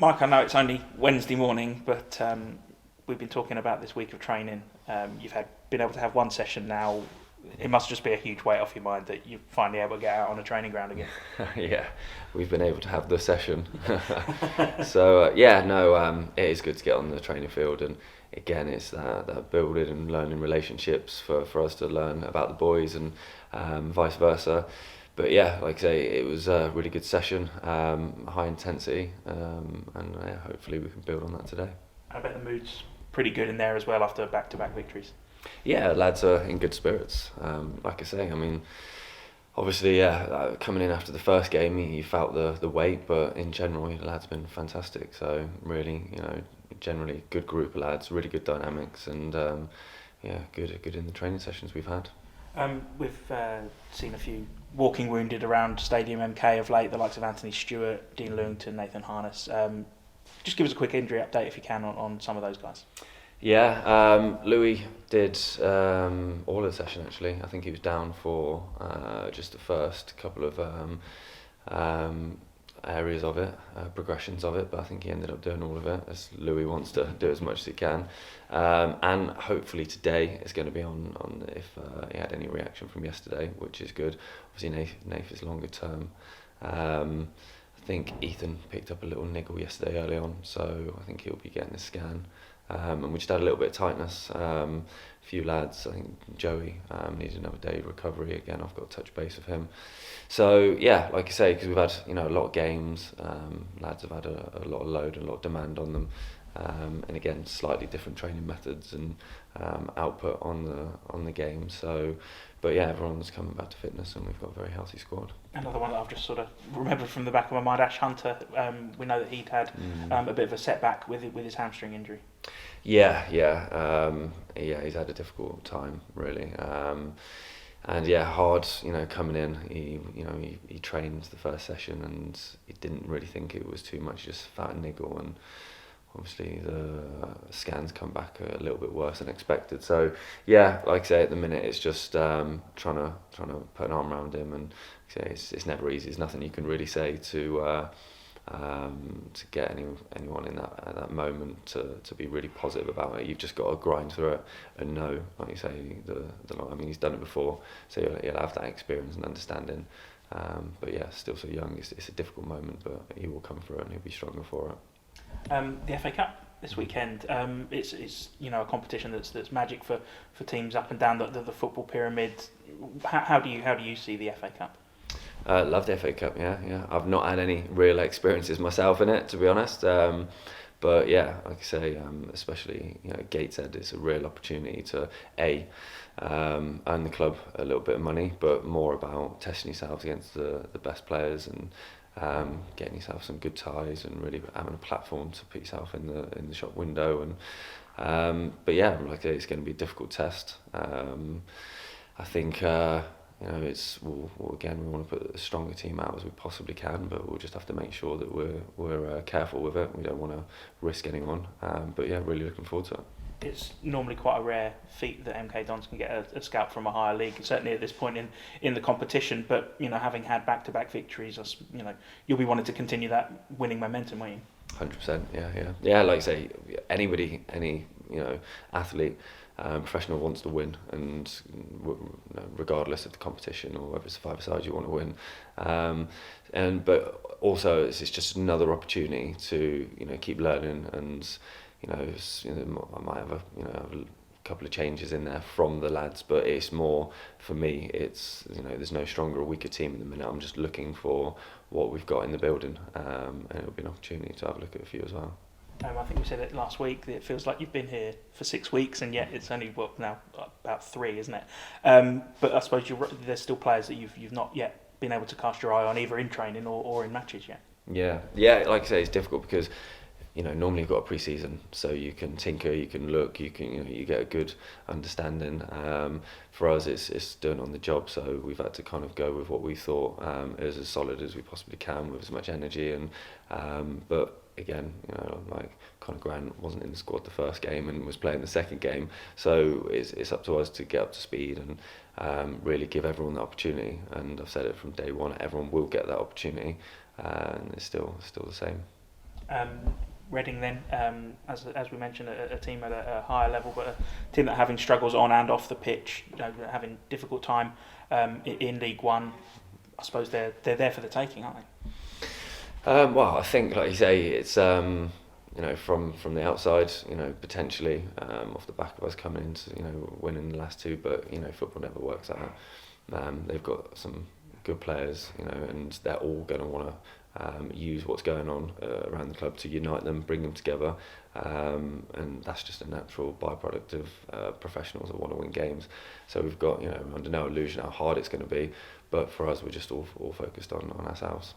Mike, I know it's only Wednesday morning, but we've been talking about this week of training. You've been able to have one session now. It must just be a huge weight off your mind that you're finally able to get out on a training ground again. Yeah, we've been able to have the session. So it is good to get on the training field, and again, it's that building and learning relationships for us to learn about the boys and vice versa. But yeah, like I say, it was a really good session, high intensity, and hopefully we can build on that today. I bet the mood's pretty good in there as well after back-to-back victories. Yeah, lads are in good spirits. Like I say, I mean, obviously, coming in after the first game, you felt the weight, but in general, the lads have been fantastic. So really, generally good group of lads, really good dynamics, and good in the training sessions we've had. We've seen a few walking wounded around Stadium MK of late, the likes of Anthony Stewart, Dean Lewington, Nathan Harness. Just give us a quick injury update if you can on some of those guys. Yeah, Louis did all of the session actually. I think he was down for just the first couple of areas of it, progressions of it, but I think he ended up doing all of it, as Louis wants to do as much as he can. And hopefully today is going to be on if he had any reaction from yesterday, which is good. Obviously Nath is longer term. I think Ethan picked up a little niggle yesterday early on, so I think he'll be getting a scan. And we just had a little bit of tightness. A few lads, I think Joey needed another day of recovery. Again, I've got to touch base with him. So yeah, like I say, because we've had a lot of games, lads have had a lot of load and a lot of demand on them, and again slightly different training methods and output on the game. So, but yeah, everyone's coming back to fitness, and we've got a very healthy squad. Another one that I've just sort of remembered from the back of my mind, Ash Hunter. We know that he'd had a bit of a setback with his hamstring injury. Yeah, he's had a difficult time really, and yeah, hard. Coming in, he trained the first session, and he didn't really think it was too much, just felt a niggle, and obviously the scans come back a little bit worse than expected. So yeah, like I say, at the minute it's just trying to put an arm around him, and say it's never easy. There's nothing you can really say to get anyone in that moment to be really positive about it. You've just got to grind through it and know, like you say, he's done it before, so he'll have that experience and understanding. But yeah, still so young. It's a difficult moment, but he will come through it and he'll be stronger for it. The FA Cup this weekend. It's a competition that's magic for teams up and down the football pyramid. How do you see the FA Cup? Love the FA Cup, yeah. I've not had any real experiences myself in it, to be honest. But yeah, like I say, especially Gateshead is a real opportunity to earn the club a little bit of money, but more about testing yourselves against the best players and getting yourself some good ties and really having a platform to put yourself in the shop window. And but yeah, like I say, it's going to be a difficult test. I think. We want to put a stronger team out as we possibly can, but we'll just have to make sure that we're careful with it. We don't want to risk anyone. But yeah, really looking forward to it. It's normally quite a rare feat that MK Dons can get a scout from a higher league, certainly at this point in the competition. But having had back-to-back victories, you'll be wanting to continue that winning momentum, won't you? 100%, yeah. Like I say, any athlete. Professional wants to win, and regardless of the competition or whether it's a five-a-side, you want to win. But also it's just another opportunity to keep learning, and I might have a couple of changes in there from the lads, but it's more for me. It's there's no stronger or weaker team in the minute. I'm just looking for what we've got in the building, and it'll be an opportunity to have a look at a few as well. I think we said it last week that it feels like you've been here for 6 weeks, and yet it's only now about 3, isn't it? But I suppose there's still players that you've not yet been able to cast your eye on, either in training or in matches yet. Yeah. Like I say, it's difficult because normally you've got a pre-season, so you can tinker, you can look, you get a good understanding. For us, it's done on the job, so we've had to kind of go with what we thought is as solid as we possibly can with as much energy. And but again, Conor Grant wasn't in the squad the first game and was playing the second game, so it's up to us to get up to speed and really give everyone the opportunity. And I've said it from day one, everyone will get that opportunity, and it's still the same. Reading then, as we mentioned, a team at a higher level, but a team that are having struggles on and off the pitch, having difficult time in League One. I suppose they're there for the taking, aren't they? Well, I think, like you say, it's from the outside, potentially off the back of us coming into winning the last two, but football never works out. They've got some good players, and they're all going to want to use what's going on around the club to unite them, bring them together, and that's just a natural byproduct of professionals that want to win games. So we've got, under no illusion how hard it's going to be, but for us, we're just all focused on ourselves.